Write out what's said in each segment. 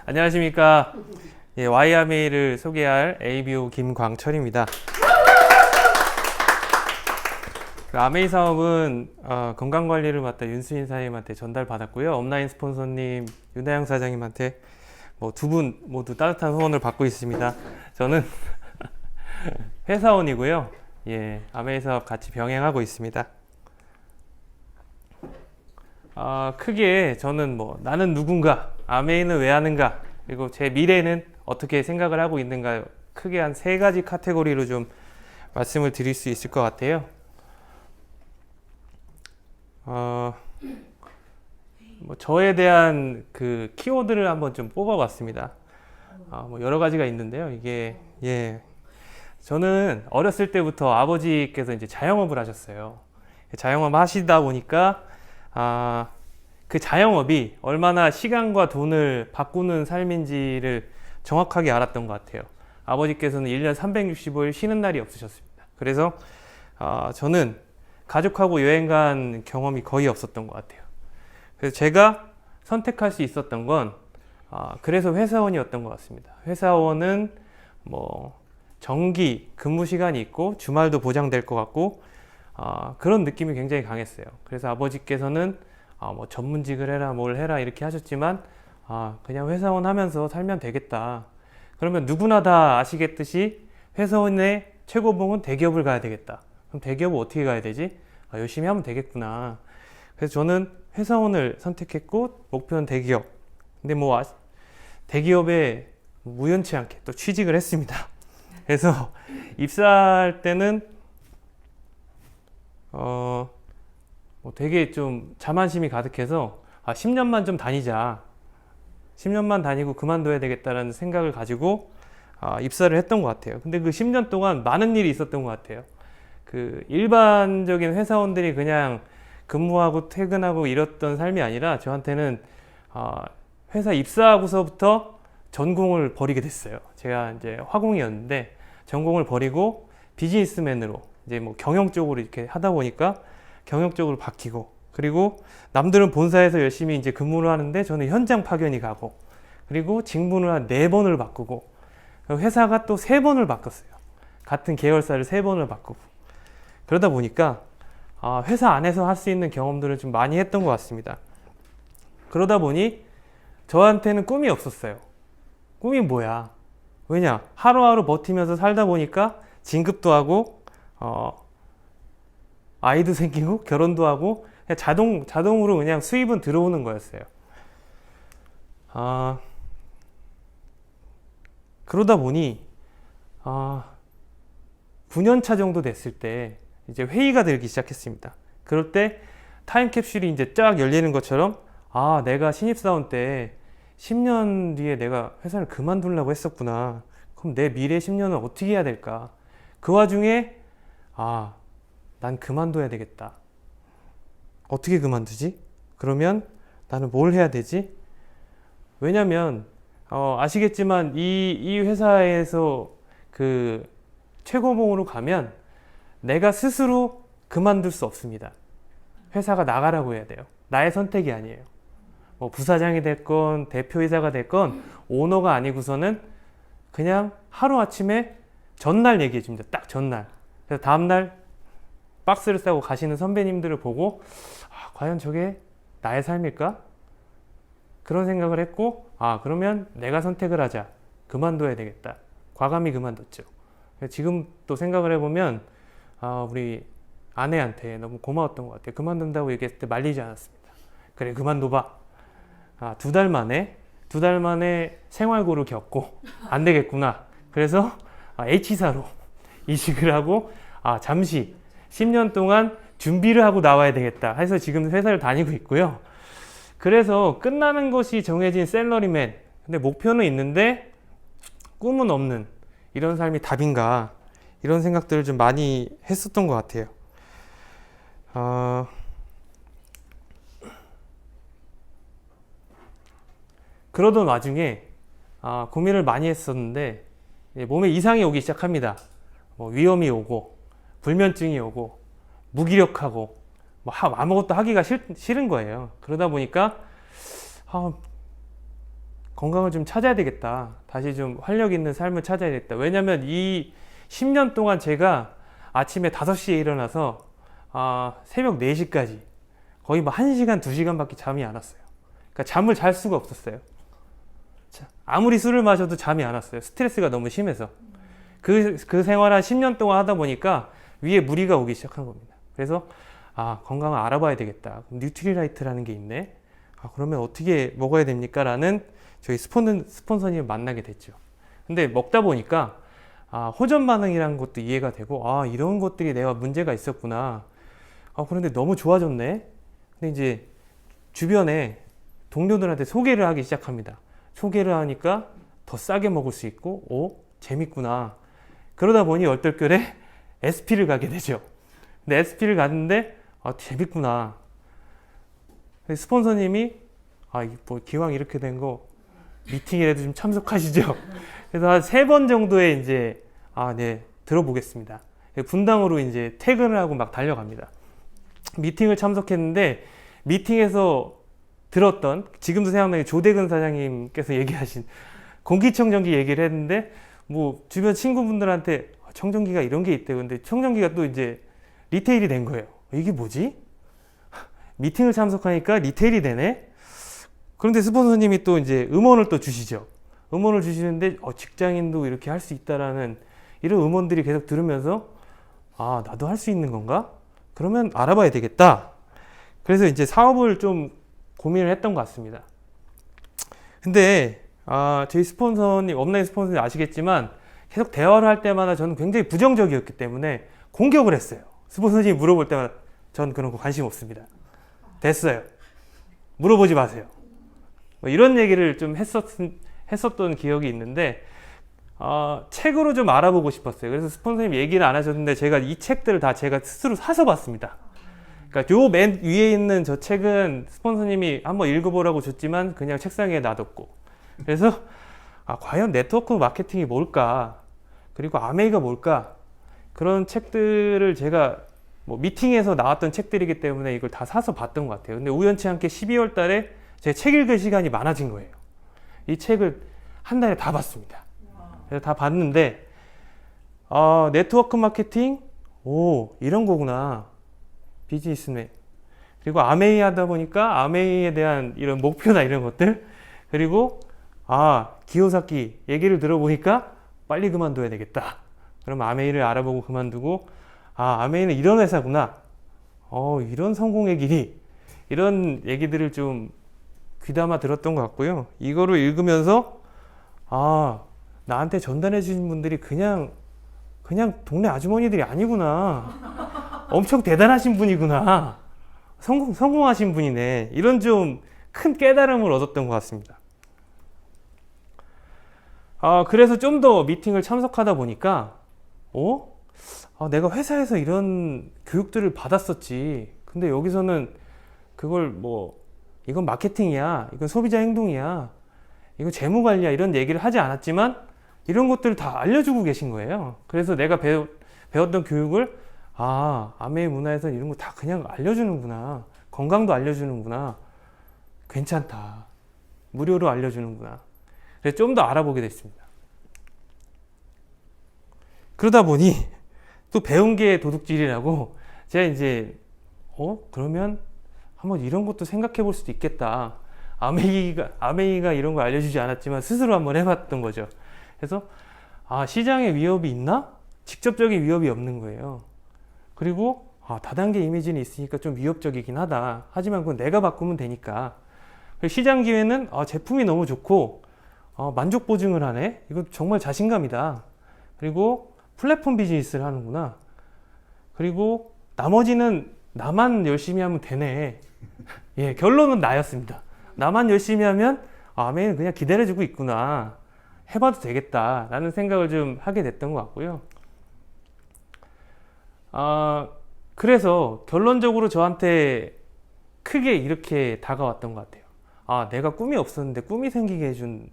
안녕하십니까. 예, Y아메이를 소개할 ABO 김광철입니다. 그 아메이 사업은 건강관리를 맡다 윤수인 사장님한테 전달받았고요. 업라인 스폰서님 윤하영 사장님한테 두 분 모두 따뜻한 후원을 받고 있습니다. 저는 회사원이고요. 예, 아메이 사업 같이 병행하고 있습니다. 크게 저는 나는 누군가, 아메이는 왜 하는가, 그리고 제 미래는 어떻게 생각을 하고 있는가, 크게 한 3가지 카테고리로 좀 말씀을 드릴 수 있을 것 같아요. 저에 대한 그 키워드를 한번 좀 뽑아봤습니다. 여러 가지가 있는데요. 이게, 저는 어렸을 때부터 아버지께서 이제 자영업을 하셨어요. 자영업 하시다 보니까, 그 자영업이 얼마나 시간과 돈을 바꾸는 삶인지를 정확하게 알았던 것 같아요. 아버지께서는 1년 365일 쉬는 날이 없으셨습니다. 그래서 저는 가족하고 여행 간 경험이 거의 없었던 것 같아요. 그래서 제가 선택할 수 있었던 건 그래서 회사원이었던 것 같습니다. 회사원은 정기 근무 시간이 있고 주말도 보장될 것 같고 그런 느낌이 굉장히 강했어요. 그래서 아버지께서는 전문직을 해라 뭘 해라 이렇게 하셨지만 그냥 회사원 하면서 살면 되겠다. 그러면 누구나 다 아시겠듯이 회사원의 최고봉은 대기업을 가야 되겠다. 그럼 대기업은 어떻게 가야 되지? 열심히 하면 되겠구나. 그래서 저는 회사원을 선택했고 목표는 대기업. 근데 대기업에 우연치 않게 또 취직을 했습니다. 그래서 입사할 때는 되게 좀 자만심이 가득해서 10년만 좀 다니자, 10년만 다니고 그만둬야 되겠다라는 생각을 가지고 입사를 했던 것 같아요. 근데 그 10년 동안 많은 일이 있었던 것 같아요. 그 일반적인 회사원들이 그냥 근무하고 퇴근하고 이랬던 삶이 아니라 저한테는 회사 입사하고서부터 전공을 버리게 됐어요. 제가 이제 화공이었는데 전공을 버리고 비즈니스맨으로 이제 경영 쪽으로 이렇게 하다 보니까 경영 쪽으로 바뀌고, 그리고 남들은 본사에서 열심히 이제 근무를 하는데 저는 현장 파견이 가고, 그리고 직무를 한 4번을 바꾸고, 회사가 또 3번을 바꿨어요. 같은 계열사를 3번을 바꾸고. 그러다 보니까 회사 안에서 할 수 있는 경험들을 좀 많이 했던 것 같습니다. 그러다 보니 저한테는 꿈이 없었어요. 꿈이 뭐야? 왜냐? 하루하루 버티면서 살다 보니까 진급도 하고 아이도 생기고 결혼도 하고 그냥 자동으로 그냥 수입은 들어오는 거였어요. 그러다 보니 9년차 정도 됐을 때 이제 회의가 들기 시작했습니다. 그럴 때 타임캡슐이 이제 쫙 열리는 것처럼 내가 신입사원 때 10년 뒤에 내가 회사를 그만두려고 했었구나. 그럼 내 미래 10년은 어떻게 해야 될까? 그 와중에 난 그만둬야 되겠다. 어떻게 그만두지? 그러면 나는 뭘 해야 되지? 왜냐면 아시겠지만 이 회사에서 그 최고봉으로 가면 내가 스스로 그만둘 수 없습니다. 회사가 나가라고 해야 돼요. 나의 선택이 아니에요. 부사장이 됐건 대표이사가 됐건 오너가 아니고서는 그냥 하루아침에 전날 얘기해 줍니다. 딱 전날. 그래서 다음날 박스를 싸고 가시는 선배님들을 보고 과연 저게 나의 삶일까? 그런 생각을 했고 그러면 내가 선택을 하자. 그만둬야 되겠다. 과감히 그만뒀죠. 지금 또 생각을 해보면 우리 아내한테 너무 고마웠던 것 같아요. 그만둔다고 얘기했을 때 말리지 않았습니다. 그래 그만둬봐. 2달 만에 생활고를 겪고 안 되겠구나. 그래서 H사로 이직을 하고 잠시 10년 동안 준비를 하고 나와야 되겠다 해서 지금 회사를 다니고 있고요. 그래서 끝나는 것이 정해진 샐러리맨, 근데 목표는 있는데 꿈은 없는 이런 삶이 답인가, 이런 생각들을 좀 많이 했었던 것 같아요. 그러던 와중에 고민을 많이 했었는데 몸에 이상이 오기 시작합니다. 위험이 오고 불면증이 오고 무기력하고 아무것도 하기가 싫은 거예요. 그러다 보니까 건강을 좀 찾아야 되겠다. 다시 좀 활력 있는 삶을 찾아야 되겠다. 왜냐면 이 10년 동안 제가 아침에 5시에 일어나서 새벽 4시까지 거의 뭐 1시간, 2시간밖에 잠이 안 왔어요. 그러니까 잠을 잘 수가 없었어요. 아무리 술을 마셔도 잠이 안 왔어요. 스트레스가 너무 심해서. 그 생활 한 10년 동안 하다 보니까 위에 무리가 오기 시작한 겁니다. 그래서 건강을 알아봐야 되겠다. 뉴트리라이트라는 게 있네. 그러면 어떻게 먹어야 됩니까? 라는 저희 스폰서님을 만나게 됐죠. 근데 먹다 보니까 호전 반응이라는 것도 이해가 되고 이런 것들이 내가 문제가 있었구나. 그런데 너무 좋아졌네. 근데 이제 주변에 동료들한테 소개를 하기 시작합니다. 소개를 하니까 더 싸게 먹을 수 있고 재밌구나. 그러다 보니 얼떨결에 SP를 가게 되죠. 근데 SP를 갔는데 재밌구나. 스폰서님이 뭐 기왕 이렇게 된 거 미팅이라도 좀 참석하시죠. 그래서 한 3번 정도에 이제 네, 들어보겠습니다. 분당으로 이제 퇴근을 하고 막 달려갑니다. 미팅을 참석했는데 미팅에서 들었던, 지금도 생각나는 조대근 사장님께서 얘기하신 공기청정기 얘기를 했는데, 뭐 주변 친구분들한테 청정기가 이런 게 있대요. 근데 청정기가 또 이제 리테일이 된 거예요. 이게 뭐지? 미팅을 참석하니까 리테일이 되네? 그런데 스폰서님이 또 이제 음원을 또 주시죠. 음원을 주시는데 직장인도 이렇게 할 수 있다라는 이런 음원들이 계속 들으면서 나도 할 수 있는 건가? 그러면 알아봐야 되겠다. 그래서 이제 사업을 좀 고민을 했던 것 같습니다. 근데 저희 스폰서님, 업라인 스폰서님 아시겠지만 계속 대화를 할 때마다 저는 굉장히 부정적이었기 때문에 공격을 했어요. 스폰서님이 물어볼 때마다 전 그런 거 관심 없습니다. 됐어요. 물어보지 마세요. 뭐 이런 얘기를 좀 했었던 기억이 있는데 책으로 좀 알아보고 싶었어요. 그래서 스폰서님 얘기는 안 하셨는데 제가 이 책들을 다 제가 스스로 사서 봤습니다. 그러니까 요 맨 위에 있는 저 책은 스폰서님이 한번 읽어보라고 줬지만 그냥 책상에 놔뒀고, 그래서 과연 네트워크 마케팅이 뭘까, 그리고 아메이가 뭘까, 그런 책들을 제가 뭐 미팅에서 나왔던 책들이기 때문에 이걸 다 사서 봤던 것 같아요. 근데 우연치 않게 12월 달에 제 책 읽을 시간이 많아진 거예요. 이 책을 한 달에 다 봤습니다. 그래서 다 봤는데 네트워크 마케팅, 이런 거구나. 비즈니스맨. 그리고 아메이 하다 보니까 아메이에 대한 이런 목표나 이런 것들, 그리고 기요사키 얘기를 들어보니까 빨리 그만둬야 되겠다. 그럼 아메이를 알아보고 그만두고 아메이는 이런 회사구나. 이런 성공의 길이, 이런 얘기들을 좀 귀담아 들었던 것 같고요. 이거를 읽으면서 나한테 전달해 주신 분들이 그냥 동네 아주머니들이 아니구나. 엄청 대단하신 분이구나. 성공하신 분이네. 이런 좀 큰 깨달음을 얻었던 것 같습니다. 그래서 좀 더 미팅을 참석하다 보니까 내가 회사에서 이런 교육들을 받았었지. 근데 여기서는 그걸 이건 마케팅이야, 이건 소비자 행동이야, 이건 재무 관리야, 이런 얘기를 하지 않았지만 이런 것들을 다 알려주고 계신 거예요. 그래서 내가 배웠던 교육을 아메이 문화에서는 이런 거 다 그냥 알려주는구나. 건강도 알려주는구나. 괜찮다. 무료로 알려주는구나. 그래서 좀 더 알아보게 됐습니다. 그러다 보니 또 배운 게 도둑질이라고 제가 이제 그러면 한번 이런 것도 생각해 볼 수도 있겠다. 아메이가 이런 거 알려주지 않았지만 스스로 한번 해봤던 거죠. 그래서 시장에 위협이 있나? 직접적인 위협이 없는 거예요. 그리고 다단계 이미지는 있으니까 좀 위협적이긴 하다. 하지만 그건 내가 바꾸면 되니까. 시장 기회는 제품이 너무 좋고 만족 보증을 하네. 이거 정말 자신감이다. 그리고 플랫폼 비즈니스를 하는구나. 그리고 나머지는 나만 열심히 하면 되네. 예, 결론은 나였습니다. 나만 열심히 하면 아메이는 그냥 기다려주고 있구나. 해봐도 되겠다. 라는 생각을 좀 하게 됐던 것 같고요. 그래서 결론적으로 저한테 크게 이렇게 다가왔던 것 같아요. 내가 꿈이 없었는데 꿈이 생기게 해준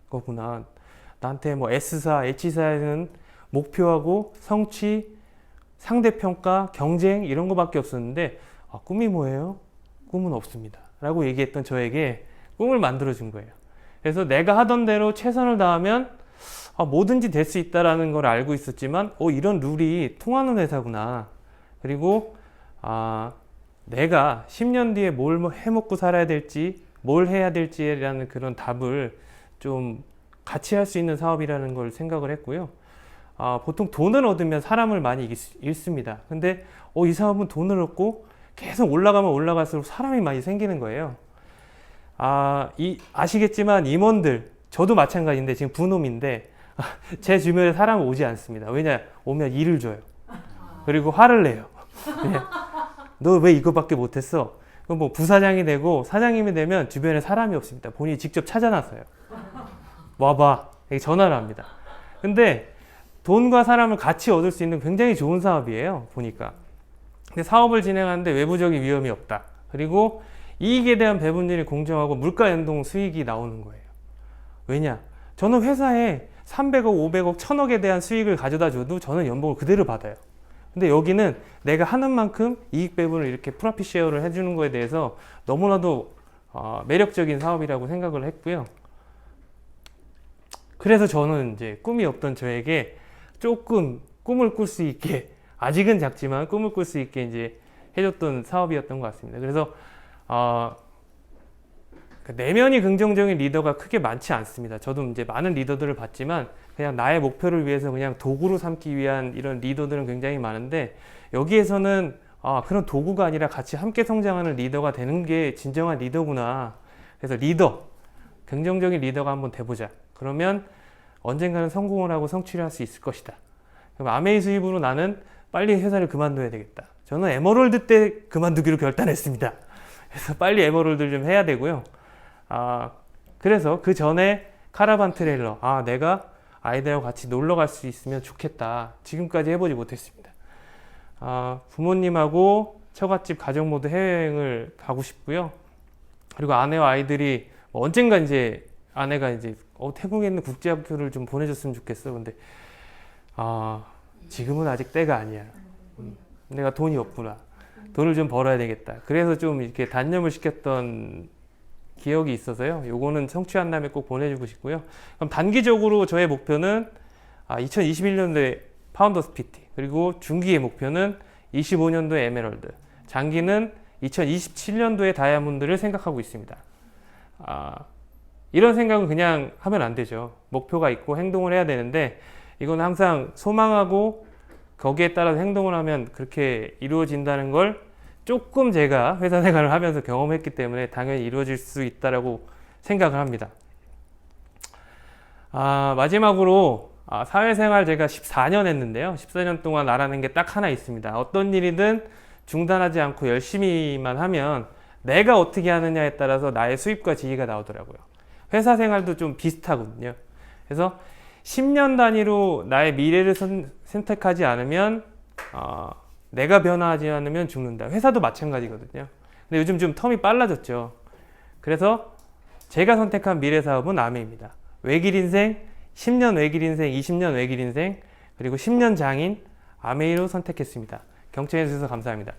거구나. 나한테 S사, H사에는 목표하고 성취, 상대평가, 경쟁 이런 거밖에 없었는데 꿈이 뭐예요? 꿈은 없습니다. 라고 얘기했던 저에게 꿈을 만들어준 거예요. 그래서 내가 하던 대로 최선을 다하면 뭐든지 될 수 있다라는 걸 알고 있었지만 이런 룰이 통하는 회사구나. 그리고 내가 10년 뒤에 뭘 해먹고 살아야 될지 뭘 해야 될지라는 그런 답을 좀 같이 할 수 있는 사업이라는 걸 생각을 했고요. 보통 돈을 얻으면 사람을 많이 잃습니다. 근데 이 사업은 돈을 얻고 계속 올라가면 올라갈수록 사람이 많이 생기는 거예요. 아시겠지만 임원들, 저도 마찬가지인데 지금 부놈인데 제 주변에 사람은 오지 않습니다. 왜냐? 오면 일을 줘요. 그리고 화를 내요. 너 왜 이거밖에 못했어? 그럼 뭐 부사장이 되고 사장님이 되면 주변에 사람이 없습니다. 본인이 직접 찾아 나서요. 와봐. 이렇게 전화를 합니다. 근데 돈과 사람을 같이 얻을 수 있는 굉장히 좋은 사업이에요. 보니까. 근데 사업을 진행하는데 외부적인 위험이 없다. 그리고 이익에 대한 배분율이 공정하고 물가 연동 수익이 나오는 거예요. 왜냐? 저는 회사에 300억, 500억, 1000억에 대한 수익을 가져다 줘도 저는 연봉을 그대로 받아요. 근데 여기는 내가 하는 만큼 이익 배분을 이렇게 프로핏 쉐어를 해주는 거에 대해서 너무나도 매력적인 사업이라고 생각을 했고요. 그래서 저는 이제 꿈이 없던 저에게 조금 꿈을 꿀 수 있게, 아직은 작지만 꿈을 꿀 수 있게 이제 해줬던 사업이었던 것 같습니다. 그래서 내면이 긍정적인 리더가 크게 많지 않습니다. 저도 이제 많은 리더들을 봤지만 그냥 나의 목표를 위해서 그냥 도구로 삼기 위한 이런 리더들은 굉장히 많은데, 여기에서는 그런 도구가 아니라 같이 함께 성장하는 리더가 되는 게 진정한 리더구나. 그래서 긍정적인 리더가 한번 돼보자. 그러면 언젠가는 성공을 하고 성취를 할 수 있을 것이다. 그럼 아메이 수입으로 나는 빨리 회사를 그만둬야 되겠다. 저는 에머럴드 때 그만두기로 결단했습니다. 그래서 빨리 에머럴드를 좀 해야 되고요. 그래서 그 전에 카라반 트레일러, 내가 아이들하고 같이 놀러 갈 수 있으면 좋겠다. 지금까지 해보지 못했습니다. 부모님하고 처갓집 가족 모두 해외여행을 가고 싶고요. 그리고 아내와 아이들이 언젠가 이제 아내가 이제 태국에 있는 국제학교를 좀 보내줬으면 좋겠어. 근데 지금은 아직 때가 아니야. 내가 돈이 없구나. 돈을 좀 벌어야 되겠다. 그래서 좀 이렇게 단념을 시켰던 기억이 있어서요. 요거는 성취한 다음에 꼭 보내주고 싶고요. 그럼 단기적으로 저의 목표는 2021년도에 파운더스 PT, 그리고 중기의 목표는 25년도에 에메랄드, 장기는 2027년도에 다이아몬드를 생각하고 있습니다. 이런 생각은 그냥 하면 안 되죠. 목표가 있고 행동을 해야 되는데, 이건 항상 소망하고 거기에 따라서 행동을 하면 그렇게 이루어진다는 걸 조금 제가 회사 생활을 하면서 경험했기 때문에 당연히 이루어질 수 있다고 생각을 합니다. 마지막으로 사회생활 제가 14년 했는데요. 14년 동안 알아낸 게 딱 하나 있습니다. 어떤 일이든 중단하지 않고 열심히만 하면 내가 어떻게 하느냐에 따라서 나의 수입과 지위가 나오더라고요. 회사 생활도 좀 비슷하거든요. 그래서 10년 단위로 나의 미래를 선택하지 않으면 내가 변화하지 않으면 죽는다. 회사도 마찬가지거든요. 근데 요즘 좀 텀이 빨라졌죠. 그래서 제가 선택한 미래 사업은 아메입니다. 외길 인생, 10년 외길 인생, 20년 외길 인생, 그리고 10년 장인 아메이로 선택했습니다. 경청해 주셔서 감사합니다.